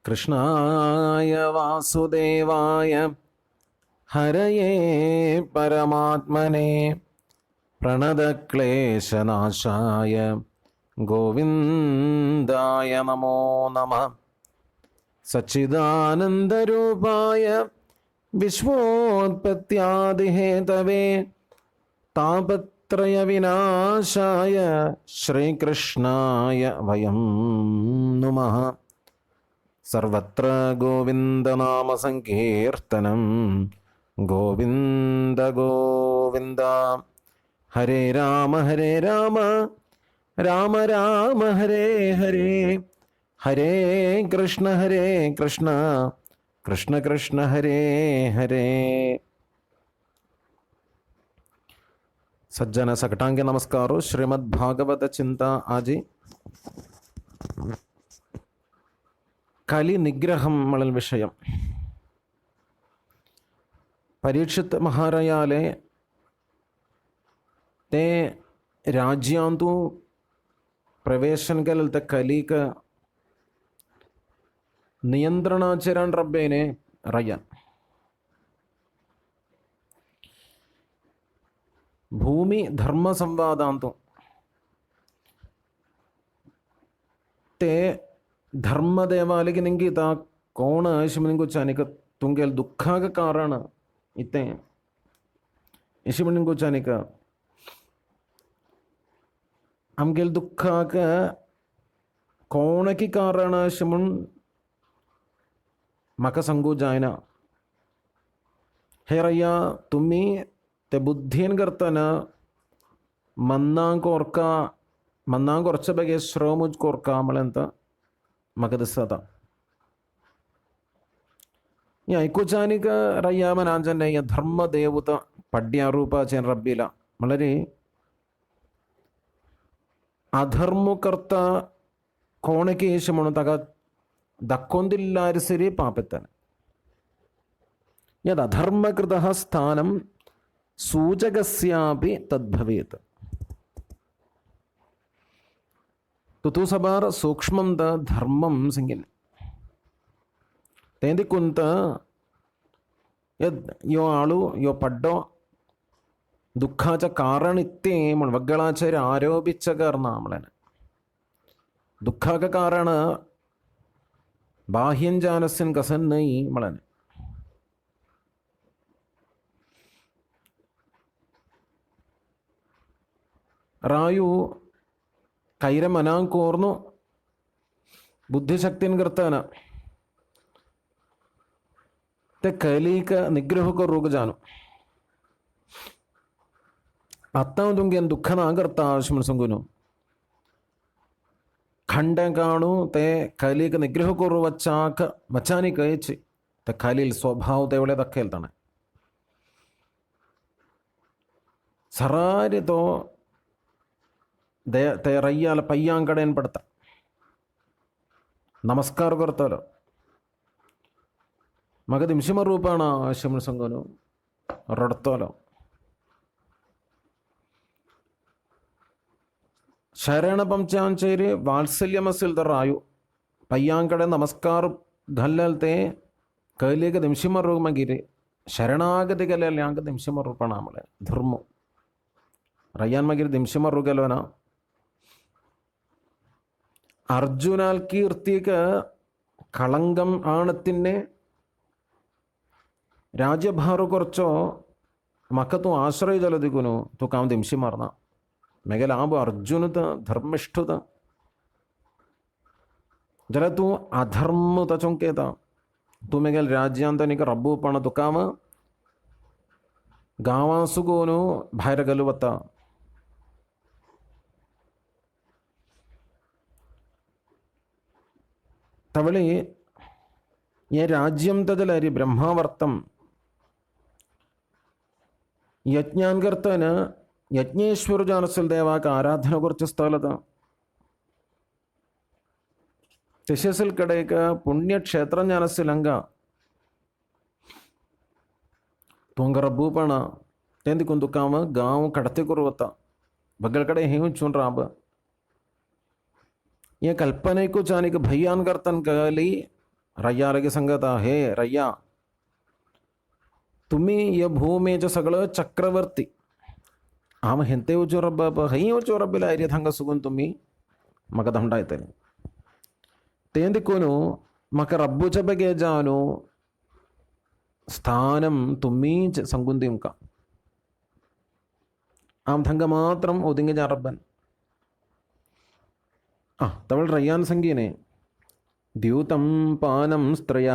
कृष्णाय वासुदेवाय हरये परमात्मने प्रणतक्लेशनाशाय गोविन्दाय नमो नमः। सच्चिदानन्दरूपाय विश्वोत्पत्त्यादिहेतवे तापत्रयविनाशाय श्रीकृष्णाय वयं नुमः। सर्वत्र गोविन्दनामसङ्कीर्तनं गोविन्द गोविन्द। हरे राम राम राम हरे हरे, हरे कृष्ण कृष्ण कृष्ण हरे हरे। सज्जन सकटांगे नमस्कारो। श्रीमद्भागवत चिंता आजी കലി നിഗ്രഹം മളൽ വിഷയം. പരീക്ഷിത് മഹാരായാലെ ते राज्यांतु प्रवेशन केलं तर कलिक नियंत्रणाचरण रब्बेने रयन भूमि धर्म संवादांतु ते धर्म देवालिक निंगी ता कोण शिमनिंगु चानिक तुंगेल दुखा का कारण इते शिमनिंगु चानिक हमगेल दुखा का कोण की कारण शिमुन मका संगु जायना हे रయ్యా तुम्ही ते बुद्धीन करताना मन्नांक ओरच बगे श्रमुज कोरका मळंत मका दिसता. या ऐकूचानिक रయ్యా मनांजनेय धर्म देवता पड्या रूपाचे रब्बीला मळरी अधर्म करता कोणकी येश म्हणून ताका दक्कोंदिल्लारी सरी पापेत्ताने. यद अधर्मकृतः स्थानं सूचकस्यापि तद्भवेत्. तुतु सबार सूक्ष्मं द धर्मं सिंगिन तेंदी कुंत यद यो आळू यो पड्डो दुःखाचं कारण इत्ते म्हणून वग्गळाचार्य आरोपिച്ച കാരണമാണ്. दुःखाचं कारण बाह्यंजानस्यन कसन नाही म्हणून रायू कैरे मनांकोर्नु बुद्धिशक्तीन करताना ते कलिक निग्रह को रोग जानो आता तुमगे दुःख ना करता आवश्यक संगुनु खंड काणु ते कलिक निग्रह करू वच्चाक वचानी कयची ते कलिल स्वभाव तेवढे दक्केल्ताने सरारी तो ते रయ్యాల पय्यांकडेन पडता नमस्कार करतलो मग दिमशिम रूपाण आवश्यक संगुनु रडतलो शरण पंचांचेरी वात्सल्यम असेल तर रायू पय्यांकडे नमस्कार घालते कैलिक दिमशिम रूप मगिरी शरणागति गेले यांक दिमशिम रूपण आमळे धर्म रయ్యాन मगिरी दिमशिम रू गेलोना अर्जुनाल कीर्तिक കളങ്കം ആണത്തിനെ രാജ്യഭാര കുറച്ചോ മക്കത്തു ആശ്രയ ജലദിക്കുनु तो काम दिमशी मारना मेगेल आब अर्जुनत धर्मिष्ठुत जरा तू अधर्म चुंकेता तू मेगेल राज्यांत निक रब्बू पण तू काम गावासुगोनु बाहेर गलवता तवळी ये राज्यं तदलरी ब्रह्मावर्तम यज्ञान करताना यज्ञेश्वर जानसल देवाक आराधना करच्या स्थळात तसेसल कडेक पुण्यक्षेत्र जानसल हंग तोंग रब्बूपण तेंदिकुंदु काम गाव कड़ते कुरुवता बगल कड़े हेउ चुन राब ये कल्पने को जाने के भयान करतन कली रय्या लगे संगता, हे रय्या तुम्ही या भूमीचं सगळं चक्रवर्ती आम हेंते उचो रब्ब हई उचो रब्बिला ऐरियत हंग सुगून तुम्ही म्हाका धमडायतले तें दिक्कून म्हाका रब्बूच्या बगे जावनु സ്ഥാനം തുമ്മീ സംകും തിംക ആം തങ്ക മാത്രം ഒതുങ്ങി ജാറബ്ബൻ തമിഴ് റയ്യാൻ സംഗീനെ ദ്യൂതം പാനം സ്ത്രയ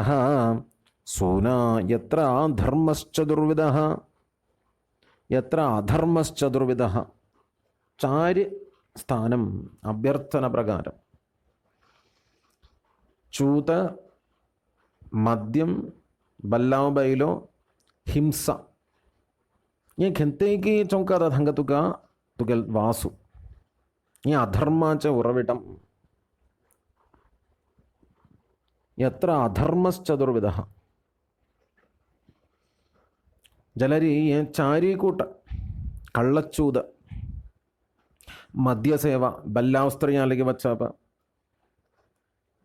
സൂന യത്ര ധർമ്മശ്ചതുർവിധഃ യത്ര അധർമ്മശ്ചതുർവിധഃ ചാര് സ്ഥാനം അഭ്യർത്ഥന പ്രകാരം ചൂത മദ്യം बल्लाव बैलो हिंसा ये घेते की चौंकादा हंग तुगे वासु ये अधर्माच उरविटम यत्र अधर्मश्चतुर्विधः जलरी ये चारीकूट कള്ളച്ചൂത് മദ്യസേവ ബല്ലാവസ്ത്രീയാലേക്ക് വച്ചാപ്പ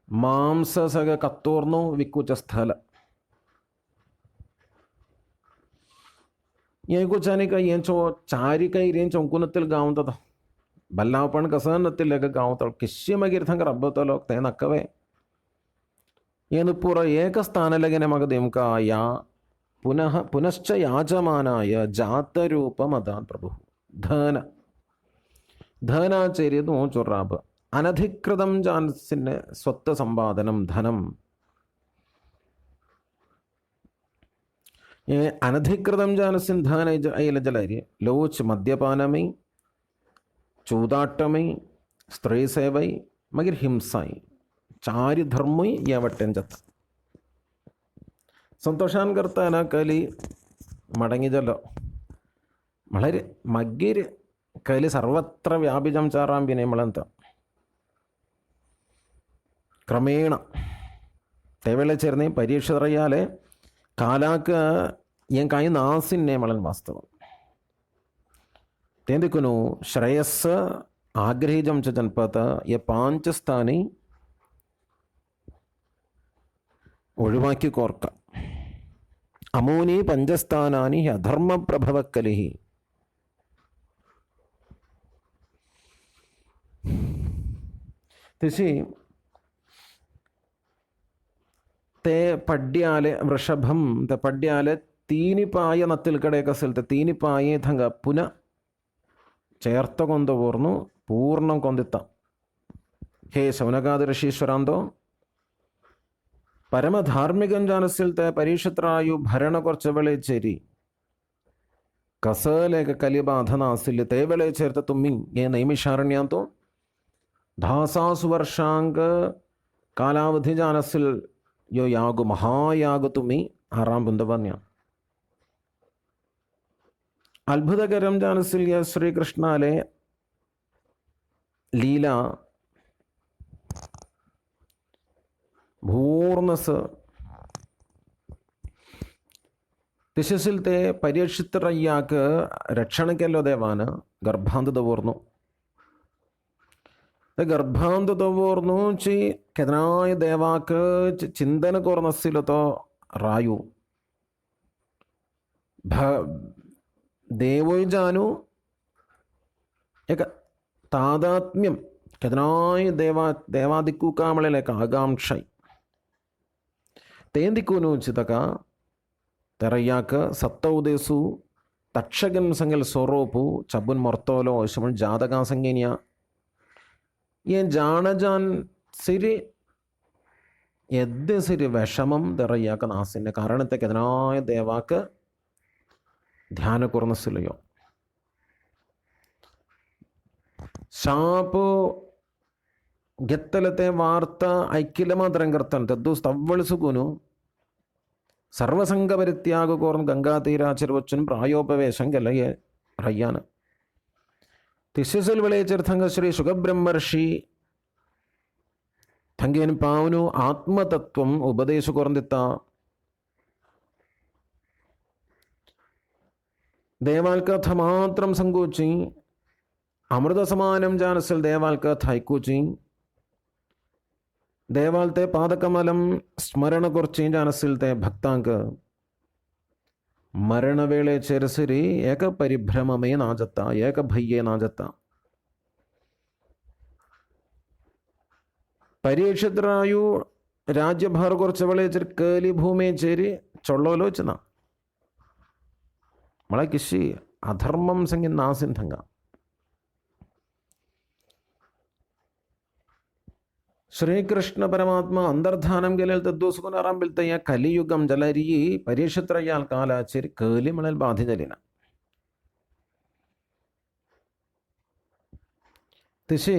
മാംസസക കത്തോർന്നു വിക്കുച്ച സ്ഥല ये कुछ आने का ये चो चारी का रेंज चौकुनत्तिल गाँव था बल्लावपण कसं नत्तिल लेकर गाँव तळ किश्य मगिर थंग रब्बतो लोक ते नक्कवे ಏನು ಪೂರ ಏಕಸ್ಥಾನಲಗೆ ಮಗ ದೇಮ್ಕ ಯಾ പുനശ്ച യാചമാനായ ജാതരൂപമതാൻ പ്രഭു ധനാചര്യതും ചൊറാബ് അനധികൃതം ജാൻസിന് സ്വത്ത് സമ്പാദനം ധനം അനധികൃതം ജാനസിൻ ധന അയില ജലരി ലോച്ച് മദ്യപാനമൈ ചൂതാട്ടമൈ സ്ത്രീ സേവൈ മകിർ ഹിംസായി ചാരിധർമ്മൈ യവട്ടൻ ചത്ത് സന്തോഷാൻ കർത്താന കലി മടങ്ങിജല്ലോ വളരെ മഗ്ഗിര് കലി സർവത്ര വ്യാപിജം ചാറാമ്പിനെ മളന്ത ക്രമേണ തേവള ചേർന്ന് പരീക്ഷ അറിയാലെ കാലാക്ക് ഞാൻ കായി നാസിന്നെ മളൻ വാസ്തവം തേന്തിക്കുന്നു ശ്രേയസ് ആഗ്രഹിജം ച ജൻപത യ പാഞ്ച സ്ഥാനി ഒഴിവാക്കി കോർക്ക അമൂനി പഞ്ചസ്ഥാനാനി അധർമ്മപ്രഭവക്കലിഹി തിശി ते पड्याले वृषभम ते पड्याले तीनिपाय नत्तिल कड़े कसलते तीनिपाये थंग पुनः ചേർത്തുകൊണ്ടുപോർന്നു പൂർണ്ണം കൊന്തിത്ത ഹേ ശൗനകാദ ഋഷീശ്വരാന്തോ പരമധാർമ്മികം ജാനസിലത്തെ പരീക്ഷത്രായു ഭരണ കുറച്ച് വിളച്ചേരി കസലേക കലിബാധനാസിൽ തേവളെ ചേർത്ത തുമ്മി ഏ നൈമിഷാരണ്യാന്തോ ധാസാസു വർഷാംഗ കാലാവധി ജാനസിൽ യോ യാഗു മഹായാഗു തുമ്മി ആറാം ബുന്ധവന്യ അത്ഭുതകരം ജാനസിൽ ശ്രീകൃഷ്ണാലെ ലീല ഭൂർണസ് തിശസിലത്തെ പരീക്ഷിത്തറയ്യാക്ക് രക്ഷണക്കല്ലോ ദേവാന് ഗർഭാന്തതപൂർന്നു ഗർഭാന്തതപൂർന്നു ചി ಕೆದನಾಯ ದೇವಾಕ ಚಿಂತನ ಕೋರ್ನಸ್ಸಿಲತೋ ರಾಯು ದೇವೋಯ್ ಜಾನು ಏಕ ತಾದಾತ್ಮ್യം ಕೆದನಾಯ ದೇವಾದಿಕ್ಕು ಕಾಮಳೆಲೇಕ ಆಗಾಂಕ್ಷೈ തേന്തിക്കൂനു ചിതക തെറയ്യാക്ക സത്തൗദേസു തക്ഷകൻ സംഗൽ സൊറോപ്പു ചബുൻ മൊർത്തോലോ ശമൺ ജാതകാ സംഗേനിയ ഈ ജാണജാൻ സിരി എദ്ദ് സിരി വിഷമം തെറയ്യാക്ക നാസിൻ്റെ കാരണത്തേക്ക് അതിനായ ദേവാക്ക് ധ്യാന കുറഞ്ഞില്ലയോ ಶಾಪು ಗೆತ್ತಲತೆ ವಾರ್ತ ಐಕ್ಯಲ ಮಾತ್ರ ಕರ್ತನ್ ತದ್ದು ಸ್ತವ್ವಳಿಸುಗುನು ಸರ್ವಸಂಗ ಪರಿತ್ಯಾಗ ಕೋರ್ನ್ ಗಂಗಾತೀರಾಚಿರ್ವಚ್ಚನ್ ಪ್ರಾಯೋಪವೇಶಂ ಗೆಲ್ಲಯೇ ರಯ್ಯಾನ ತಿಸ್ಸಿಸಲ್ ವಿಳೇಚಿರ್ಥಂಗ ಶ್ರೀ ಸುಖಬ್ರಹ್ಮರ್ಷಿ ತಂಗೇನು ಪಾವನು ಆತ್ಮತತ್ವಂ ಉಪದೇಶ ಕೊರಂದಿತ್ತ ദേവാൽക്കഥ മാത്രം സങ്കോച്ചി അമൃത സമാനം ജാനസിൽ ദേവാൽക്കഥ ഹൈക്കൂച്ചി ದೇವಾಲ್ತೆ ಪಾದಕಮಲಂ ಸ್ಮರಣ ಕೊರ್ಚೇಂಜ ಅನಸಿಲ್ತೆ ಭಕ್ತಾಂಕ ಮರಣವೇಳೆ ಚೇರಿಸಿರಿ ಏಕ ಪರಿಭ್ರಮಮೇ ನಾಜತ್ತ ಏಕ ಭಯ್ಯೇ ನಾಜತ್ತ. പരീക്ഷത്രായു രാജ്യഭാർ കുറച്ച് വെളിച്ചിട്ട് കേലി ഭൂമിയെ ചേരി ചൊള്ളോലോചന മളെ കിശി അധർമ്മം സംഗി നാസിന്ധಂಗ. ಶ್ರೀಕೃಷ್ಣ ಪರಮಾತ್ಮ ಅಂತರ್ಧಾನಂ ಗೆಲೆಲ್ತ ದೂಸುಕೊಂಡು ಆರಾಮ್ ಬೀಳ್ತಯ್ಯ ಕಲಿಯುಗಂ ಜಲರಿ ಪರೀಕ್ಷತ್ರಯ್ಯಾಲ್ ಕಾಲಾಚೇರಿ ಕೇಲಿ ಮಳಲ್ ಬಾಧಿಜಲಿನ ತಿಶಿ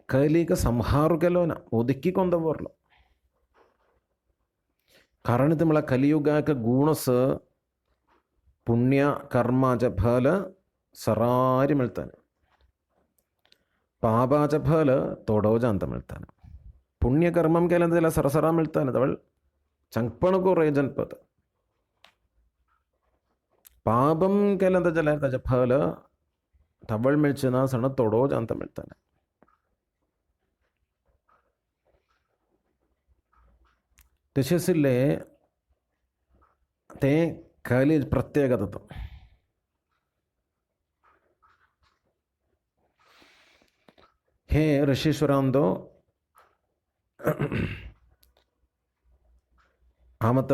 ಕಲಿಗ ಸಂಹಾರು ಕೆಲೋನ ಒದಕ್ಕಿಕೊಂಡ ಬರ್ಲು ಕಾರಣ ತಿಮ್ಮಳ ಕಲಿಯುಗಕ ಗುಣಸ ಪುಣ್ಯ ಕರ್ಮಾಚ ಫಲ ಸರಾರಿ ಮಿಳ್ತಾನೆ, ಪಾಪಾಚ ಫಲ ತೋಡೋಜ ಅಂತ ಮಿಳ್ತಾನೆ. ಪುಣ್ಯಕರ್ಮಂ ಕೆಲಂದೆಲ್ಲ ಸರಸರ ಮಿಳ್ತಾನೆ ತವಳ್ ಚಂಕ್ಪಣಕ್ಕೂ ರೇಜನ್ಪದ. ಪಾಪಂ ಕೆಲಂದ ಜಲ ತಜ ಫಲ ತವಳ್ ಮಿಳ್ಚಿನ ಸಣ್ಣ ತೋಡೋಜ ಅಂತ ಮಿಳ್ತಾನೆ. ತಶಸಿಲ್ಲೇ ತೇ ಕಲಿ ಪ್ರತ್ಯೇಕತತ್ತು. हे ऋषीश्वरांदो आमत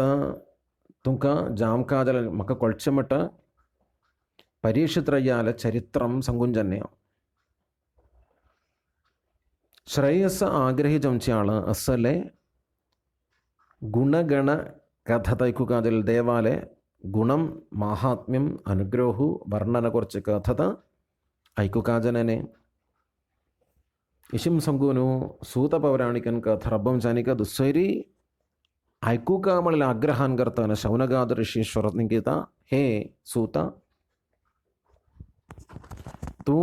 तुमका जामकाजल मक कोळ्चमट परीक्षित्रय्याल चरित्रं संगुंजन्य श्रेयस आग्रहिजंच्याळ असले गुणगण कथ तैकुकाजल देवाले गुणं माहात्म्यं अनुग्रहु वर्णन कुर्च कथत ऐकुकाजनने इशिम संगुनु सूत पौराणिकन कथरब्बम जानिक दुस्सैरी ऐकूका मला आग्रहान करताना शौनगाद ऋषीश्वर गीता हे सूत तू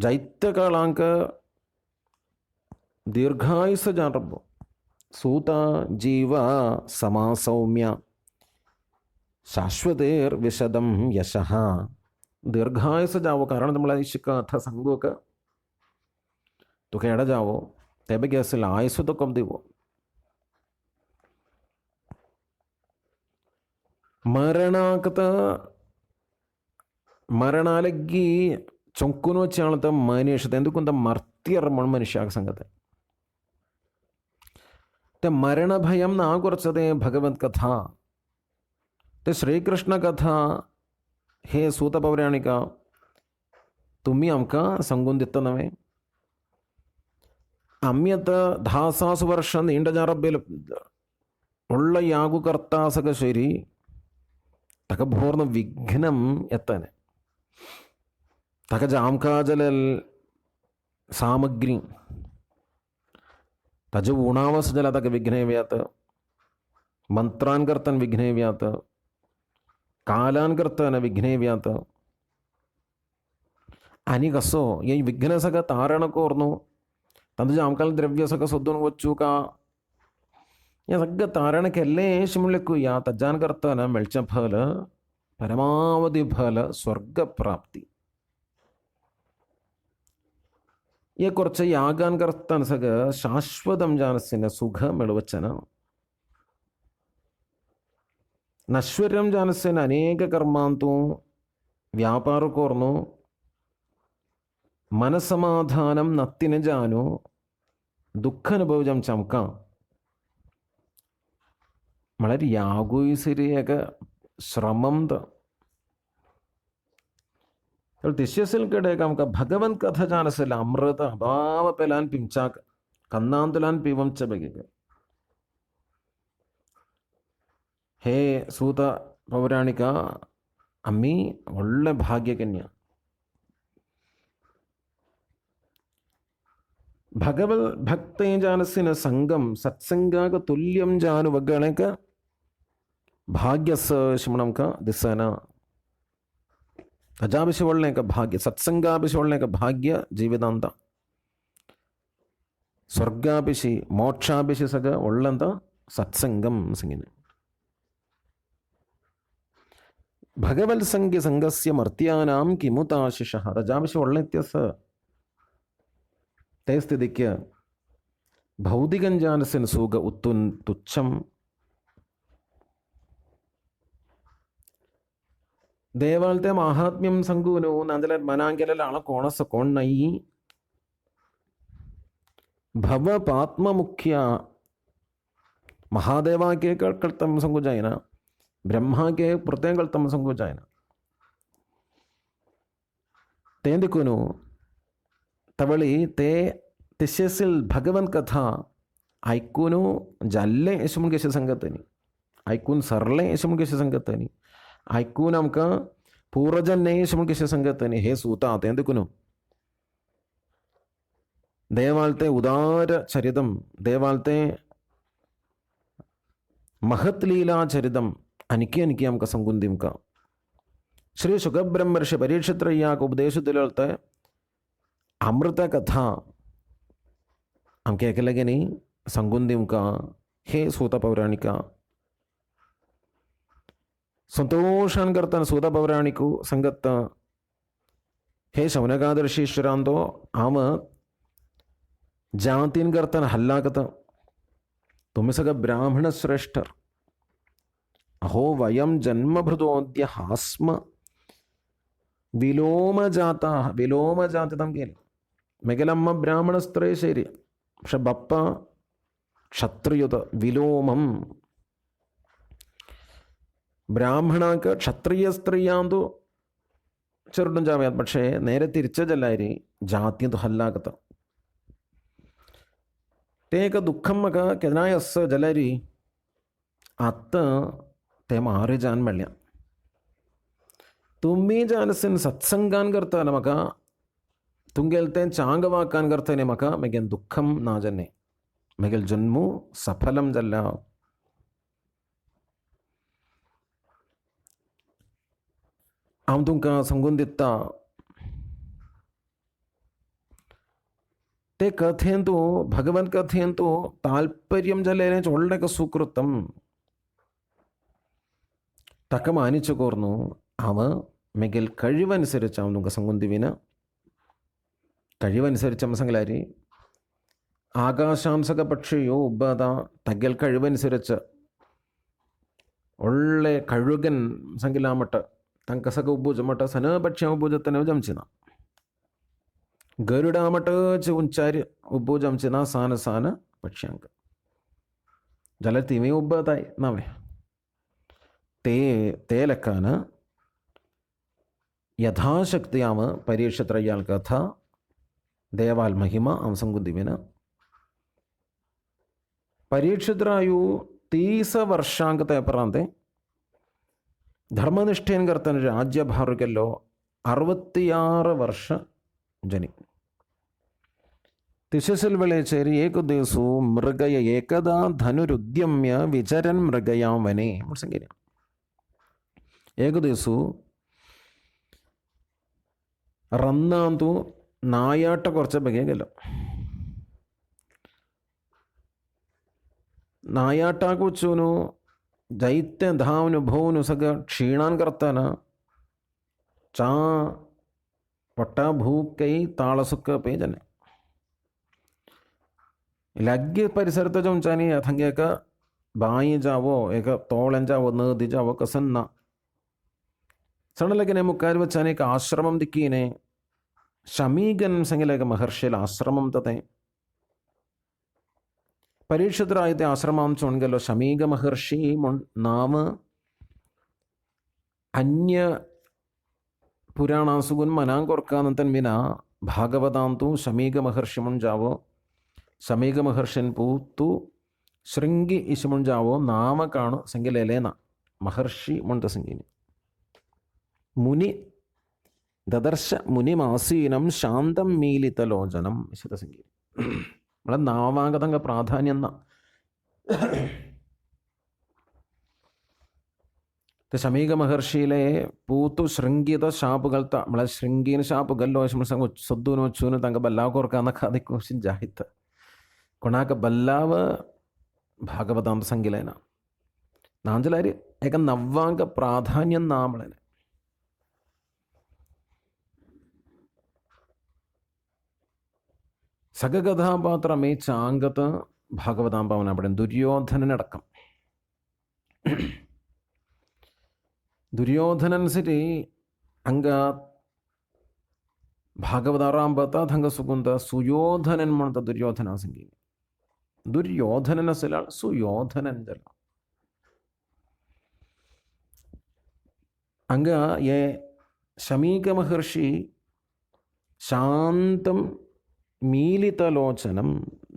जैत्य काळांक दीर्घायुष जानरब्बो सूत जीव समासौम्य शाश्वतेर विशदम यशः दीर्घायुष जावो कारण तुम्हाला शिका कथा सांगू का तो केड़ा जावो तेबे कैसे आयुष तो कम देवो मरणाकत मरणालगी चौंकुनो चालत मनीष एंदुकंत मर्त्यर मनुष्य संगते ते मरण भयम ना कुर्चते भगवत कथा ते श्रीकृष्ण कथा हे सूत पौराणिका तुम्ही आमका सांगून दिता नव्हे. आम्ही दासास वर्ष നീണ്ട ജാറബേൽ ഉള്ള യാഗുകർത്താസക ശരി തക പൂർണ്ണ വിഘ്നം എത്താന് തക ജാംകാജലൽ സാമഗ്രി तज उणावस जला तक विघ्नेव्यात मंत्रान करतन विघ्नेव्यात कालान करतन विघ्नेव्यात आणि कसो ये विघ्न सगळं तारण कोरनो तंदुजे आमकाल द्रव्य सगळं सोदून वच्चू का या सगळं तारण केल्ले शिमलेकू या तज्जान करताना मेळचे फल परमावधी फल स्वर्ग प्राप्ती ये കുറച്ച് യാഗാൻ കർത്താൻ സക ശാശ്വതം ജാനസിന് സുഖം എളുവച്ചന നശ്വരം ജാനസിന് അനേക കർമാന്തു വ്യാപാര കോർന്നു മനസമാധാനം നത്തിന് ജാനു ദുഃഖാനുഭവം ചമക്ക വളരെ യാഗുയിസിരിയക ശ്രമം दिशेसिल कडे का आमका भगवंत कथा जान असेल अमृत अभाव पेलान पिंचाक कन्नांतुलान पिवंच बेगे हे सूत पौराणिक अम्मी ಒಳ್ಳೆ ಭಾಗ್ಯಕನ್ಯ ಭಗವದ್ ಭಕ್ತೇ ಜಾನಸಿನ ಸಂಗಂ ಸತ್ಸಂಗಾಗ ತುಲ್ಯಂ ಜಾನು ವಗ್ಗಣಕ ಭಾಗ್ಯಸ ಶಿಮಣಂಕ ದಿಸನ अजाभिषि ಒಳ್ಳೆ ಭಾಗ್ಯ ಸತ್ಸಂಗಾಭಿಷಿ ಒಳ್ಳೆ ಭಾಗ್ಯ ಜೀವಿತಾಂತ ಸ್ವರ್ಗಾಭಿಷಿ ಮೋಕ್ಷಾಭಿಷಿ ಸಗ ಒಳ್ಳಂತ ಸತ್ಸಂಗಂ ಸಂಗಿನ ಭಗವತ್ ಸಂಗಿ ಸಂಗಸ್ಯ ಮರ್ತ್ಯಾನಾಂ ಕಿಮುತಾಶಿಷ ರಜಾಭಿಷಿ ಒಳ್ಳೆ ಇತ್ಯಸ ತೇ ಸ್ಥಿತಿಕ್ಯ ಭೌತಿಕಂಜಾನಸಿನ ಸೂಗ ಉತ್ತುನ್ ತುಚ್ಛಂ ದೇವಾಲ್ತೆ ಮಾಹಾತ್ಮ್ಯಂ ಸಂಗೂನು ನಂದಲ ಮನಾಂಗೆಲಾಳ ಕೋಣಸ ಕೋಣ್ಣೈ ಭವ ಪಾತ್ಮ ಮುಖ್ಯ महादेवा के कळतम संगू जायना ब्रह्मा के प्रत्येक कळतम संगू जायना तेंदिकुनु तवळी ते तिशेसिल भगवंत कथा ऐकून जाल्ले यशमुन कशे संगतनी ऐकून सरले यशमुन कशे संगतनी ऐकून आमकां पूर्वजन्मे यशमुन कशे संगतनी हे सूता तेंदिकुनु देवालते उदार चरितम देवालते महत् लीला चरितम अनिकी अनिकी आमकां सांगून दिमकां श्री शुकब्रह्मर्षि परीक्षितरय्याक उपदेशदिले अमृत कथा आमकां एकल्यागेनी सांगून दिमकां हे सूत पौराणिका संतोषान करतना सूत पौराणिकू संगत हे शौनकादर्शीश्वरांतो आम जातीन करतना हल्लाकत तुम्ही सगळं ब्राह्मण श्रेष्ठ अहो वयम जन्मभृतोद्य हास्म विलोम जातम केली मेगलम्म ब्राह्मण स्त्रे शैरी പക്ഷെ ബപ്പ ക്ഷത്രിയുത വിലോമം ബ്രാഹ്മണക്ക് ക്ഷത്രിയ സ്ത്രീയാന്തു ചെറുട്ടും ജാമ്യാത് പക്ഷേ നേരെ തിരിച്ചല്ലായി ജാത്യന്തു ഹല്ലാകത്ത तेक दुःखम मका केदनाय असं जलारी आत्ता ते मारे जान म्हणल्या तुम्ही जानसिन सत्संगान करताना म्हाका तुमगेल तें चांग वाकान करताने म्हाका मगेन दुःखम ना जाल्लें मगेल जन्मू सफलम जाल्ला हांव तुमकां सांगून दिता ते कथेंतू भगवंत कथेंतू ताल्पर्यम जाल्लें ಒಳ್ಳೆಕ ಸುಕೃತಂ തക്ക മാനിച്ചു കോർന്നു അവ മെഗൽ കഴിവനുസരിച്ച് അവൻ നമുക്ക് സംഗുന്തിവിന് കഴിവനുസരിച്ച് അമ്മസംഗലാരി ആകാശാംസക പക്ഷിയോ ഉಬ್ಬದ തగ్గൽ കഴിവനുസരിച്ച് ಒಳ್ಳೆ ಕഴുಗನ್ ಸಂಗಿಲಾಮಟ್ಟ ತಂಕಸಗ ಉಬ್ಬುಜಮಟ್ಟ ಸನ ಪಕ್ಷ ಉಬ್ಬುಜತ್ತನೆ ಜಂಚಿನ गरुडामटच उंचारी उब्बू जमचिना सान सान पक्ष्यांक जाल्यार तिमी उब्बताय नवे ते ಲೆಕ್ಕನ यथाशक्ति आम परीक्षत्रयाल कथा देवाल महिमा आम संगुदिविन परीक्षितरायु 30 ವರ್ಷಾಂಕತೆ ಪರಾಂತೆ ಧರ್ಮನಿಷ್ಠೆನ್ ಕರ್ತನ ರಾಜ್ಯಭಾರಗೆಲ್ಲೋ 66 ವರ್ಷ जनी तिशसिल वेळेचेर एक दिवसू मृगय एकदा धनुरुद्यम्य विचरन मृगया वने म्हण सांगिल्लें एक दिवसू रन्नांतू नायाट കുറച്ച് बगे गेलो नायाटाक वचून दैत्य धावन भोवन सगळं क्षीणान करताना चा पट्टा भूक कई ताळसुक्क पेजने लग्गे परिसरत जमचानी थंगे का बाई जावो एक तोळन जावो नदी जावो कसन्ना सणलगने मुक्कार वचाने एक आश्रमम दिक्कीने शमीगन संगलेग महर्षिल आश्रमम तते परीक्षितरायते आश्रमम चोणगेलो शमीग महर्षि नाम अन्य पुराणासुगुन मनां कोर्कानंतन विना भागवतांतू शमीग महर्षि म्हण जावो शमीग महर्षिन पूतू शृंगी इश म्हण जावो नाम काणो संगिलेलेना महर्षि म्हणता संगिनी मुनि ददर्श मुनिमासीनं शांतं मीलितलोचनं इशत संगिनी मला नावांगतंग प्राधान्यं ना ते शमीग महर्षिले पूतु शृंगीत शापगलता मला शृंगीन शापगल्लो संग सद्दून वचून तंग बल्लाव कोरकाना खादी कोशिश जाहित कोणाक बल्लाव भागवतांत संगिलेना नांजलारी एक नव्वांग प्राधान्यं नामळेने സകകഥാപാത്രമേ ചാങ്കത്ത് ഭാഗവതാംബവൻ അവിടെ ദുര്യോധനനടക്കം. ದುರ್ಯೋಧನನ್ ಸಿರಿ ಹಂಗ ಭಾಗವತಾರಾಂಬತ ಹಂಗ ಸುಗುಂದ ಸುಯೋಧನನ್ ಮಾಡ್ತ ದುರ್ಯೋಧನ ಸಂಗಿ ದುರ್ಯೋಧನನ ಸಿಲ ಸುಯೋಧನನ್ ಜಲ ಹಂಗ ಏ ಶಮೀಕ ಮಹರ್ಷಿ ಶಾಂತಂ ಮೀಲಿತಲೋಚನಂ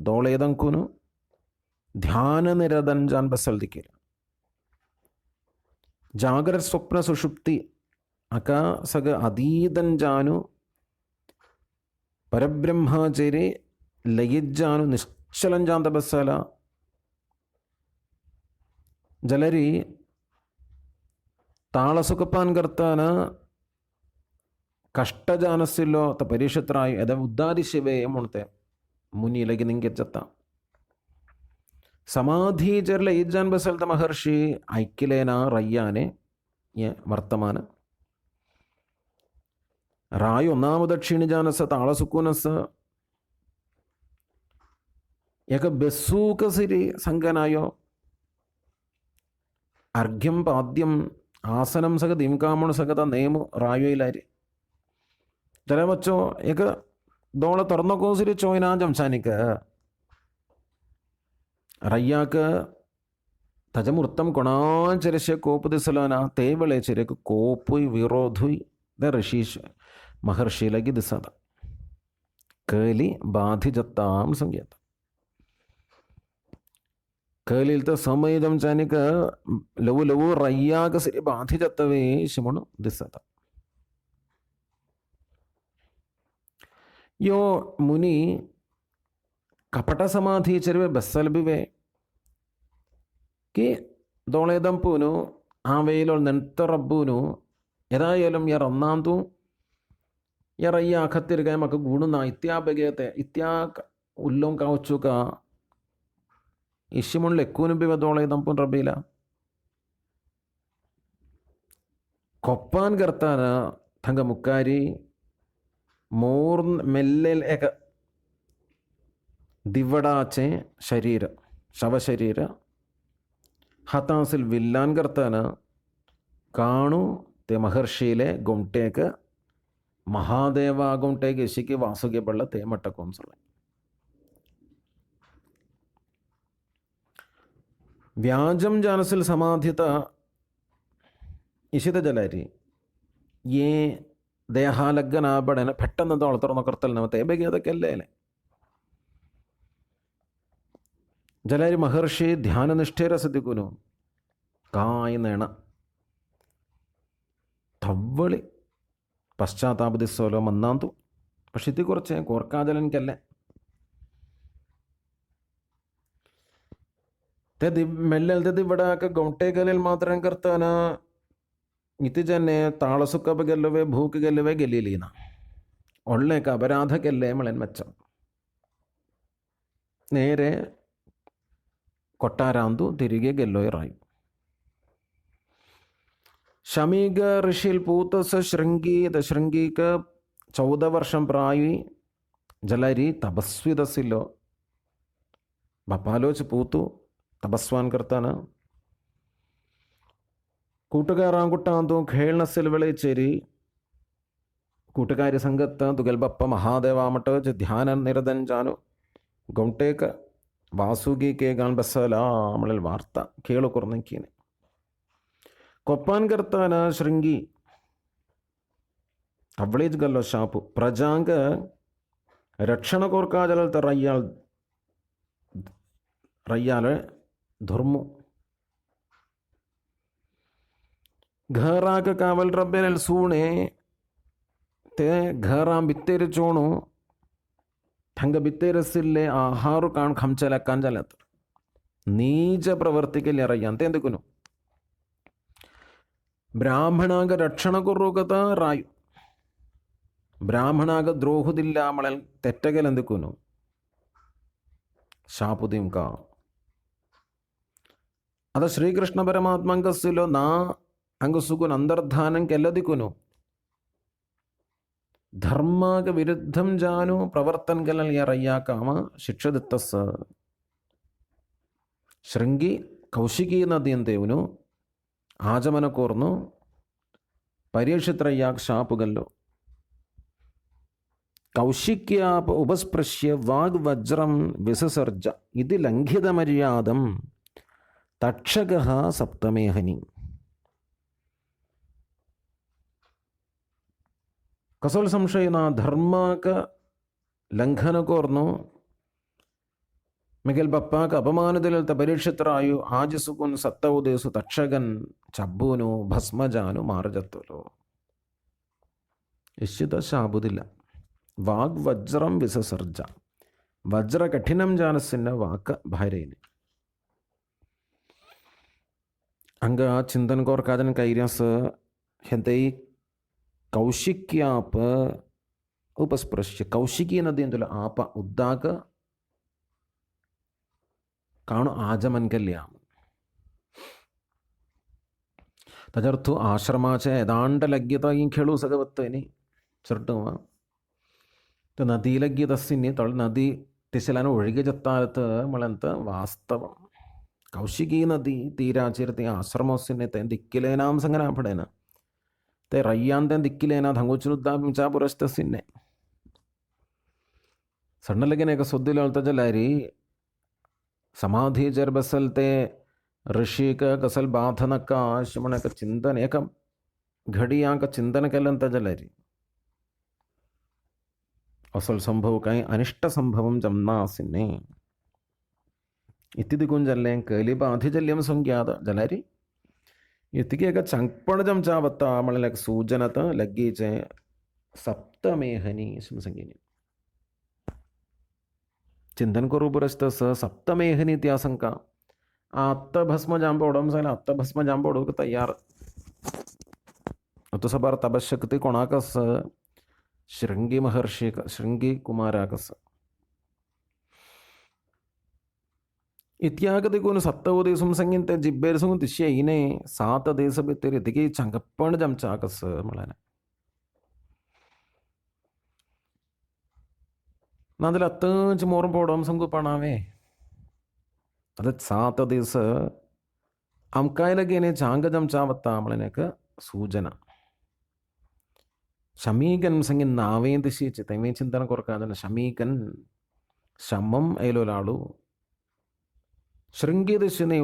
ದೋಳೇದಂಕುನು ಧ್ಯಾನ ನಿರದಂಜಾನ್ ಬಸಲ್ದಿಕ್ಕಿರ ಜಾಗೃತ ಸ್ವಪ್ನ ಸುಷುಪ್ತಿ ಅಕ ಸಗ ಅದೀದಂಜಾನು ಪರಬ್ರಹ್ಮಚರಿ ಲಯಿಜ್ಜಾನು ನಿಶ್ಚಲಂಜಾಂತ ಬಸ್ಸಲ ಜಲರಿ ತಾಳಸುಕಪಾನ್ ಕರ್ತಾನ ಕಷ್ಟಜಾನಸ್ಸಿಲ್ಲೋ ತ ಪರಿಷತ್ರಾಯು ಎದ ಉದ್ದಾದಿಶಿವೇ ಮುಣ್ತೆ ಮುನಿಲಗಿ ನಿಂಗೆಚ್ಚತ್ತ സമാധീചരിലെ ഈജാൻ ബസൽത്ത മഹർഷി ഐക്യലേന റയ്യാനെ വർത്തമാന റായ് ഒന്നാമത് ക്ഷീണിജാനസ് താളസുക്കൂനസ് യക ബസ്സൂകസിരി സംഗനായോ അർഘ്യം പാദ്യം ആസനം സക ദിംകാമണ സകത നേമു റായോയിലാരി ചില വച്ചോ യക ദോള തുറന്നോസിരി ചോയിനാ ജംസാനിക്ക് റയ്യാക്ക് തജമൂർത്തം കൊണാചരശ കോപ്പ് ദിസലാന തേവളെ ചെരക്ക് കോപ്പുയ് വിറോധുയ് ദ ഋഷീഷ് മഹർഷിയിലേക്ക് ദിസത കേലി ബാധിജത്താം സംഗീത കേലിലത്തെ സമയജം ചാനിക്ക് ലവു ലവു റയ്യാക്ക് സിരി ബാധിജത്തവേ ശിമണു ദിസത യോ മുനി കപಟ ಸಮಾಧಿ ಚೆರುವೆ ಬಸ್ಸಲ್ಬಿವೆ കി ദോളേദംപൂനു ആ വെയിലൊൾ നെൻത്തറബ്ബൂനു ഏതായാലും യർ ഒന്നാന്തു യർ അയ്യ അഖത്തിരുക മക്ക് ഗുണുന്ന ഇത്യാബഗേത്തെ ഇത്യാ ഉല്ലോം കാവച്ചുക ഇഷിമുള്ള എക്കൂനും ബിവ ദോളേദംപൂൻ റബീല കൊപ്പാൻ കർത്താന തങ്ക മുക്കാരി മോർ മെല്ലേൽ ഏക ദിവടാച്ചെ ശരീര ശവശരീര ഹതാസിൽ വില്ലാൻ കർത്താന കാണു ते महर्षिले गुंटेक महादेव गुंटेक इशिकी वासुगे बಳ್ಳ ते मट्टकोंसले വ്യാജം ജാനസിൽ സമാധിത ഇഷിത ജലരി ഏ ദേഹാലഗ്നാപടന പെട്ടെന്ന് തോളത്തുറന്ന കർത്തൽ നമത്തെ ബഗിയതൊക്കെയല്ലേ ജലരി മഹർഷി ധ്യാനനിഷ്ഠേര ശ്രദ്ധിക്കുന്നു കായ് നേണ തവ്വളി പശ്ചാത്താപതിസോലോ മന്നാന്തു പക്ഷെ ഇത് കുറച്ച് കോർക്കാജലനിക്കല്ലേ ಮೆಲ್ಲೆಲ್ದದ್ದು ಇವಿಡಾಕ ಗೌಂಟೆಗಲಿಲ್ ಮಾತ್ರ ಕರ್ತಾನ ಇತಿ ಜನ್ನೆ ತಾಳಸುಕ್ಕಬ ಗೆಲ್ಲುವೆ ಭೂಕ್ ಗೆಲ್ಲುವೆ ಗೆಲ್ಲಿಲೀನ ಒಳ್ಳೆಕ ಅಪರಾಧ ಗೆಲ್ಲೆ ಮಳೆನ್ ಮೆಚ್ಚ നേരെ കൊട്ടാരാന്തു തിരികെ ഗെല്ലോയറായി ശമീക ഋഷിൽ പൂത്തസ് ശൃംഗീക്ക് 14 വർഷം പ്രായി ജലരി തപസ്വിതസില്ലോ ബപ്പാലോച്ച് പൂത്തു തപസ്വാൻ കർത്താന് കൂട്ടുകാരാങ്കുട്ടാന്തു ഖേൾനസിൽ വിളിച്ചേരി കൂട്ടുകാരി സംഘത്ത് തുകൽബപ്പ മഹാദേവാമട്ട് ധ്യാന നിരതൻ ജാനു ഗൗണ്ടേക്ക് വാസുകി കേൾക്കാൻ ബസ്സലാമളിൽ വാർത്ത കേളു കുറഞ്ഞീന് കൊപ്പാൻ കർത്താന് ശൃംഗി അവളേജ് ഗല്ലോ ഷാപ്പു പ്രജാങ്ക രക്ഷണ കോർക്കാജലത്തെ റയ്യാല് ധർമ്മു ഘറാക്ക് കാവൽ റബ്ബേൽ സൂണെ ते घरां बित्तेर चोणु ठंग बित्तेरसिल्ले आहारु काण खंचलक्कान जलत നീച പ്രവർത്തിക്കൽ അറിയാൻ എന്തുക്കുന്നു ಬ್ರಾಹ್ಮಣಾಗ ರಕ್ಷಣ ಕೊರ್ರುಗತ ರಾಯು ಬ್ರಾಹ್ಮಣಾಗ ದ್ರೋಹುದಿಲ್ಲ ಮಳಲ್ ತೆಟ್ಟಗಲ್ ಎಂದುಕುನು ಶಾಪುದಿಂ ಕಾ ಅದ ಶ್ರೀಕೃಷ್ಣ ಪರಮಾತ್ಮಂಗಸ್ಸಿಲೋ ನಾ ಅಂಗಸುಗುನ್ ಅಂತರ್ಧಾನಂ ಕೆಲ್ಲದಿಕ್ಕುನು ಧರ್ಮಾಗ ವಿರುದ್ಧಂ ಜಾನು ಪ್ರವರ್ತನ್ಗಳಲ್ಲಿ ಯಾರಯ್ಯ ಕಾಮ ಶಿಕ್ಷದಿತ್ತಸ್ ಶೃಂಗಿ ಕೌಶಿಕಿ ನದಿ ಅಂತೇವನು ಆಜಮನ ಕೋರ್ನು പരീക്ഷിത്രയ്യാക് ശാപ്പുകല്ലോ കൗശിക്യാപ ഉപസ്പൃശ്യ വാഗ്വജ്രം വിസസർജ ഇത് ലംഘിതമര്യാദം തക്ഷക സപ്തമേഹനി. ಕಸಲ್ ಸಂಶಯನ ಧರ್ಮಕ ಲಂಘನ ಕೋರ್ನು ಮಿಗೆಲ್ ಬಪ್ಪಾಕ ಅಪಮಾನದಲ್ಲಿರ್ತ ಪರೀಕ್ಷಿತರಾಯು ಆಜಿಸುకుని ಸತ್ತವುದೇಸು ತಕ್ಷಗನ್ ಚಬ್ಬೂನು ಭಸ್ಮಜಾನು ಮಾರಜತ್ತಲು ನಿಶ್ಚಿತ ಶಾಬುದಿಲ್ಲ. വാഗ്വജ്രം വിസസർജ വജ്ര കഠിനം ജാനസിൻ്റെ വാക്ക് ഭാര്യന് ಹಂಗ ಚಿಂತನ್ ಕೋರ್ಕಾದನ್ ಕೈರ್ಯಾಸ ಹೆಂತೈ ಕೌಶಿಕ್ಯಾಪ ಉಪಸ್ಪೃಶ್ಯ ಕೌಶಿಕಿ ನದಿ ಅಂತಲ್ಲ ಆಪ ಉದ್ದಾಗ ಕಾಣು ಆಜಮನ್ ಕಲ್ಯಾಮ त्याच्यावर आश्रमाच्या येदांड लग्यता ही खेळू सगवत्तनी चरटवा तर नदी लग्यत असतीनी तळ नदी तिसल्यानं ಒಳಗೆ ಜತ್ತಾರತ ಮಳಂತ ವಾಸ್ತವ ಕೌಶಿಕಿ ನದಿ ತೀರಾಚಿರ್ತಿ ಆಶ್ರಮಸ್ಸಿನ ते दिक्किलेनाम संगना पडेना ते रय्यान ते दिक्किलेना धंगोचुद्दा तुमच्या पुरस्तसिने सಣ್ಣलगेने एक सुद्दिल ಹೇಳ್ತಾ जलारी समाधी जर बसल ते ऋषिक कसल बाधनक आश्रमणक चिंतन एक घडियांक चिंतन केलं तर जलारी असल संभव काही अनिष्ट संभवम जमना असिने इति दिगुन जल्ले कैली बाधी जल्यम संज्ञात जलारी इतकी एक चंकपण जमचावत्ता मळलक सूजनत लग्गीचे सप्तमेहनी संगीनी चिंतन करू बरसतस सप्तमेहनी त्या संका आत्ता भस्म जांबोडम जायला आत्ता भस्म जांबोडू तयार तो सबार तपशक्ती कोणाकस शृंगी महर्षी शृंगी कुमाराकस इत्यागतिकून सत्तव दिवसम संगीन ते जिब्बेर संगून तिशे इने 7 दिवस भितर इतकी चंगप्पण जमचाकस म्हळाने नादल अत्तंच मोर पोडम संगू पणावे അത് 7 ದಿವಸ അംകായിലകേനെ ചാങ്കജം ചാവത്താമളനക്ക് സൂചന ശമീകൻ സംഗീൻ നാവേം ദിശിച്ച് തെമേ ചിന്തന കൊറക്കാതെ ശമീകൻ ശമം ഏലോലാളു ശൃംഗി ദിശിനെ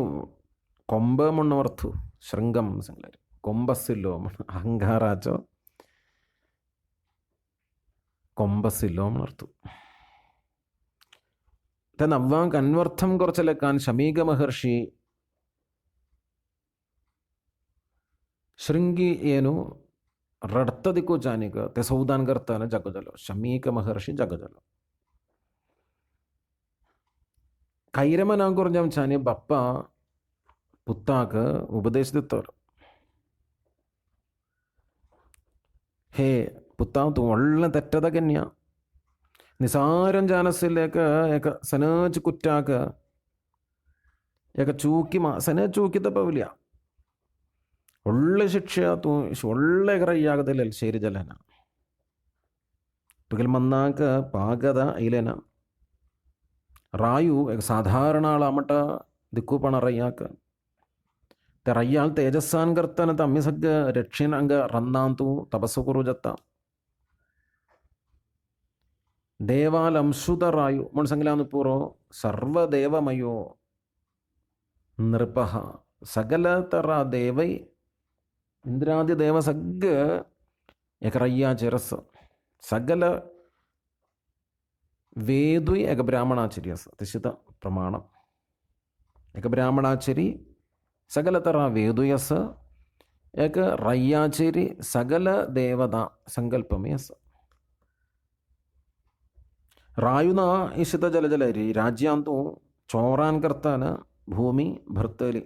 ಕೊಂಬಮಣ್ಣವರ್ತು ಶೃಂಗಂ ಸಂಗ್ಲಾರಿ ಕೊಂಬಸ್ಸಿಲ್ಲೋ ಅಹಂಗಾರಾಚೋ ಕೊಂಬಸ್ಸಿಲ್ಲೋ ಮಣർത്തു തന്നവ്വാങ്ക് അന്വർത്ഥം കുറച്ചിലക്കാൻ ശമീക മഹർഷി ಶೃಂಗಿ ಏನು ರಡ್ತದಿಕ್ಕೂ ಜಾನಿಗ ते सौदान करताना जगजलो शमीक महर्षी जगजलो കൈരമനാകുറഞ്ഞം ചാനി ബപ്പ പുത്താക്ക് ഉപദേശിത്തോರು ಹೇ ಪುತ್ತ ತು ಒಳ್ಳೆ ತೆಟ್ಟದ ಕನ್ಯಾ निसारं जानसिल्लेक एक सनच कुट्टाक एक चूकी सनच चूकी तपवल्या ಒಳ್ಳೆ ಶಿಕ್ಷೆ ತು ಒಳ್ಳೆ ಗ್ರಹ್ಯಾಗದಲ್ಲಿ ಸೇರಿ ಜಲನ ತುಗಿಲ್ ಮನ್ನಾಕ ಪಾಗದ ಐಲೇನ ರಾಯು एक साधारण आळामट दिक्कूपण रय्याक त्या रय्याल तेजस्सान करताना तर आम्ही सगळं रक्षीण अंग रन्नांतू तपस्सु करू जाता देवाल अंशुत रायु म्हणून सांगल्यानं पुरो सर्वदेवमयो नृपः सगल तर देवै इंद्रादि देव सगळ एक रय्याचे रस सगल वेदुय एक ब्राह्मणाचरी अस तिशित प्रमाण एक ब्राह्मणाचरी सगल तर वेदुय अस एक रय्याचरी सगल देवता संकल्पमे अस रायुना इशित जलजलरी राज्यांतू चोरान करताना भूमी भरतली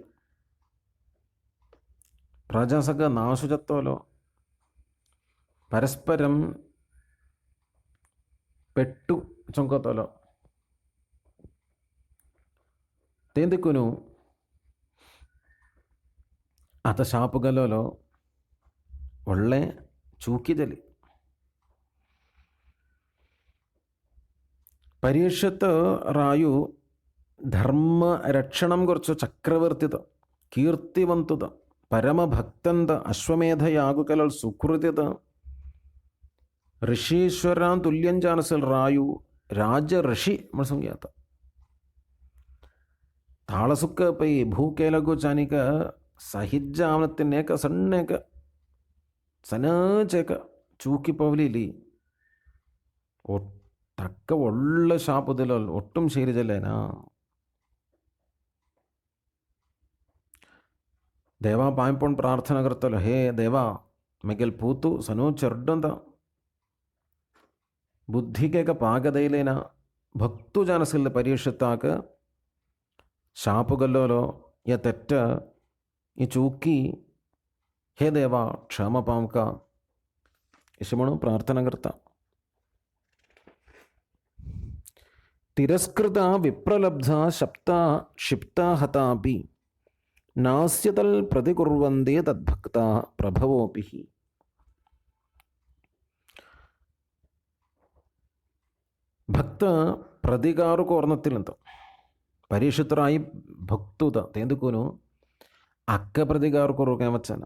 प्रजा सगळं नाशु जत्तोलो परस्परं पेट्टु चुंकोतोलो तेंदिकुनु आता ಶಾಪುಗಲ್ಲೋಲೋ ಒಳ್ಳೆ ಚೂಕಿದಲಿ പരീക്ഷത്ത് റായു ധർമ്മരക്ഷണം കുറിച്ച് ചക്രവർത്തിത കീർത്തിವಂತದ പരമഭക്തಂದ അശ്വമേധയാഗുകലൽ സുകൃതിത ഋഷീശ്വരാൻ തുല്യം ജാനസിൽ റായു രാജ ഋഷി നമ്മൾ സംഖ്യാത്ത ತಾಳಸುಕ್ಕ ಪೈ ಭೂಕೇಲಗು ಚಾನಿಕ ಸಹಿಜ್ಜಾವನತ್ತಿನೇಕ ಸಣ್ಣೇಕ ಸನಚೇಕ ಚೂಕಿ ಪವಲಿಲಿ ತಕ್ಕ ಒಳ್ಳೆ ಶಾಪದಿಲ್ಲ ಒಟ್ಟುം ശീരിജല്ലേനാ ದೇವ ಪಾಯಿಂಪೊಂಡು ಪ್ರಾರ್ಥನೆ ಕರ್ತಲ್ಲ ಹೇ ದೇವ ಮಿಗೆಲ್ ಪೂತು ಸನೋ ಚೆರ್ಡಂತ ಬುದ್ಧಿಗೆ ಪಾಗದೈಲೇನ ಭಕ್ತು ಜಾನಸಿಲ್ಲ ಪರೀಕ್ಷಿತ್ತಾಕ ಶಾಪುಗಲ್ಲೋಲೋ ಯ ತೆಟ್ಟ ಈ ಚೂಕಿ ಹೇ ದೇವ ಕ್ಷಮ ಪಾಂಕ ಇಶಮಣು ಪ್ರಾರ್ಥನೆ ಕರ್ತ ತಿರಸ್ಕೃತ ವಿಪ್ರಲಬ್ಧ ಶಪ್ತ ಕ್ಷಿಪ್ತ ಹತಾಪಿ ನಾಸ್ಯತಲ್ പ്രതികുർവന്തേ തദ്ഭക്ത പ്രഭവോപി ಭಕ್ತ പ്രതികാರು ಕೋರ್ನತ್ತಿಲ್ಲಂತ ಪರೀಕ್ಷಿತರಾಯಿ ಭಕ್ತುದ ತೆಂದುಕೋನು ಅಕ್ಕ പ്രതികാರು ಕೋರೋಕೆ ವಚನ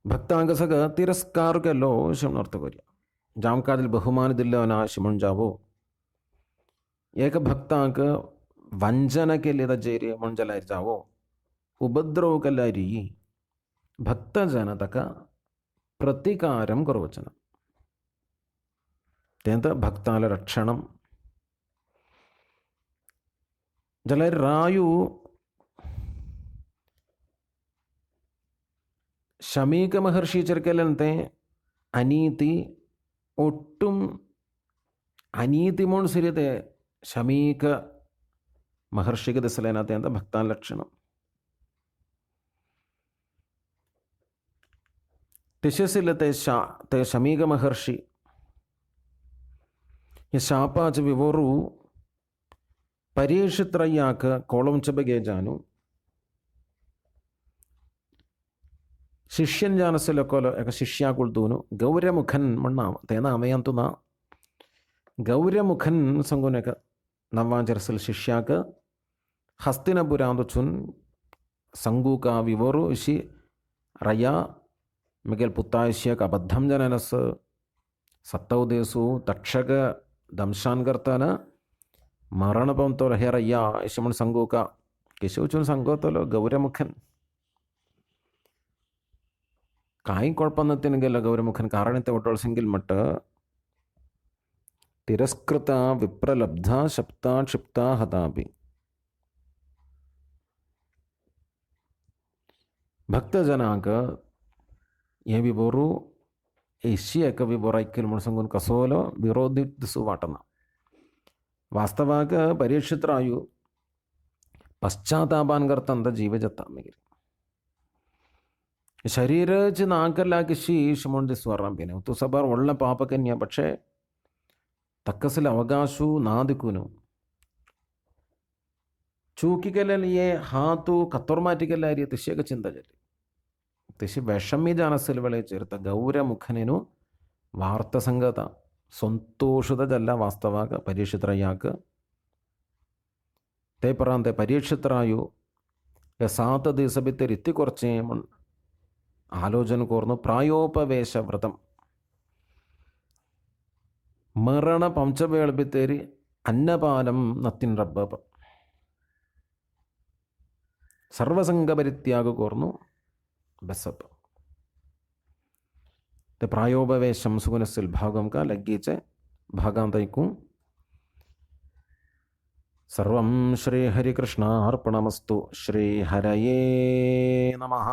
ಭಕ್ತಾಂಗಸಗ ತಿರಸ್ಕಾರಕ್ಕೆಲ್ಲೋ ಶಿವನರ್ಥ ಕೊರಿಯ ಜಾಮಕಾದಲ್ಲಿ ಬಹುಮಾನದಿಲ್ಲವನ ಶಿವನ್ ಜಾವೋ ಏಕ ಭಕ್ತಾಂಕ ವಂಚನಕ್ಕೆಲ್ಲಿದ ಜೇರಿ ಮುಂಜಲಾರಿ ಜಾವೋ ഉപദ്രവക്കല്ലാരി ഭക്തജനതക പ്രതികാരം കുറവച്ചന തെന്ത ഭക്താല രക്ഷണം ജലരി ರಾಯು ಶಮೀಕ ಮಹರ್ಷಿ ಚರ್ಕೆಲ್ಲಂತೆ ಅನೀತಿ ಒಟ್ಟುಂ ಅನೀತಿ ಮೋಣ್ ಸಿರಿದೆ ಶಮೀಕ ಮಹರ್ಷಿಗೆ ದಿಸಲೇನತೆ ಅಂತ ಭಕ್ತಾನ ಲಕ್ಷಣ ಟಿಶಸಿಲ್ಲತೆ ते ಶಮೀಕ ಮಹರ್ಷಿ ಈ ಶಾಪಾಚ ವಿವರು ಪರೀಕ್ಷಿತ್ರಯ್ಯಾಕ ಕೋಳಂಚ ಬಗೆ ಜಾನು ಶಿಷ್ಯൻ ജാനസിലൊക്കെ ഒക്കെ ശിഷ്യാകുൾത്തൂನು ഗൗരമുഖൻ മണ്ണാം തേന അമയന്തുന ഗൗരമുഖൻ സംഗുനൊക്കെ നവാഞ്ചരസിൽ ശിഷ്യാക്ക് ഹസ്തിനപുരാന്തുച്ചുൻ സംഗൂക വിവോറു ഇഷി റയ മികൽ പുത്തായിഷ്യക്ക് അബദ്ധം ജനനസ് സത്തൗദേശു തക്ഷക ദംശാൻ കർത്താന മരണപംതോ ഹെറയ്യ ഇഷമൺ സംഗൂക കിശുച്ചുൻ സംഗോത്തലോ ഗൗരമുഖൻ ಕಾಯಿ ಕೊಳ್ಪನ್ನತ್ತಿನಗೆಲ್ಲ ಗೌರಮುಖನ್ ಕಾರಣತೆ ಒಟ್ಟೊಳಸಂಗಿಲ್ ಮಟ್ಟ ತಿರಸ್ಕೃತ ವಿಪ್ರಲಬ್ಧ ಶಪ್ತ ಕ್ಷಿಪ್ತ ಹತಾಪಿ ಭಕ್ತಜನಾಕ ಏ ವಿಬೋರು ಏಷ್ಯಕ ವಿಬೋರ ಐಕ್ಯಲ್ ಮುಣಸಂಗುನ್ ಕಸೋಲೋ ವಿರೋಧಿಸು ವಾಟನ ವಾಸ್ತವಾಗ ಪರೀಕ್ಷಿತರಾಯು ಪಶ್ಚಾತ್ತಾಪಾನ್ ಕರ್ತಂದ ಜೀವಜತ್ತಾಮಿಗಿರಿ ശരീരച്ച് നാക്കല്ലാക്കി ശീഷമുണ്ട് സ്വറം പിന്നെ തുസബാർ ഉള്ള പാപക്കന്യ പക്ഷേ തക്കസിൽ അവകാശു നാദിക്കുനു ചൂക്കിക്കല്ലേ ഹാത്തു കത്തോർമാറ്റിക്കല്ലാരിയ തിശയൊക്കെ ചിന്ത ചൊല്ലി തിശി വിഷമി ജാനസിൽ വിളയെ ചേർത്ത ഗൗരമുഖനു വാർത്ത സംഗത ಸಂತೋಷದಲ್ಲ ವಾಸ್ತವಾಗ ಪರೀಕ್ಷಿತರಯ್ಯಾಕ ತೇ ಪರಾಂತೆ ಪರೀಕ್ಷಿತರಾಯು ಸಾತ ದಿವಸ ಬಿತ್ತರಿ ಇತ್ತಿ ಕೊರ್ಚೆ ആലോചന കോർന്നു പ്രായോപവേശ വ്രതം മരണ പഞ്ചവേളബിത്തേരി അന്നപാനം നത്തിൻ റബ്ബ സർവസംഗപരിത്യാഗ കോർന്നു ബസപ്പ് പ്രായോപവേശം സുഗുനസിൽ ഭാഗം കാ ലഗ്ഗീച്ച് ഭാഗാന്തൈക്കും സർവം ശ്രീ ഹരികൃഷ്ണാർപ്പണമസ്തു ശ്രീ ഹരയേ നമഃ.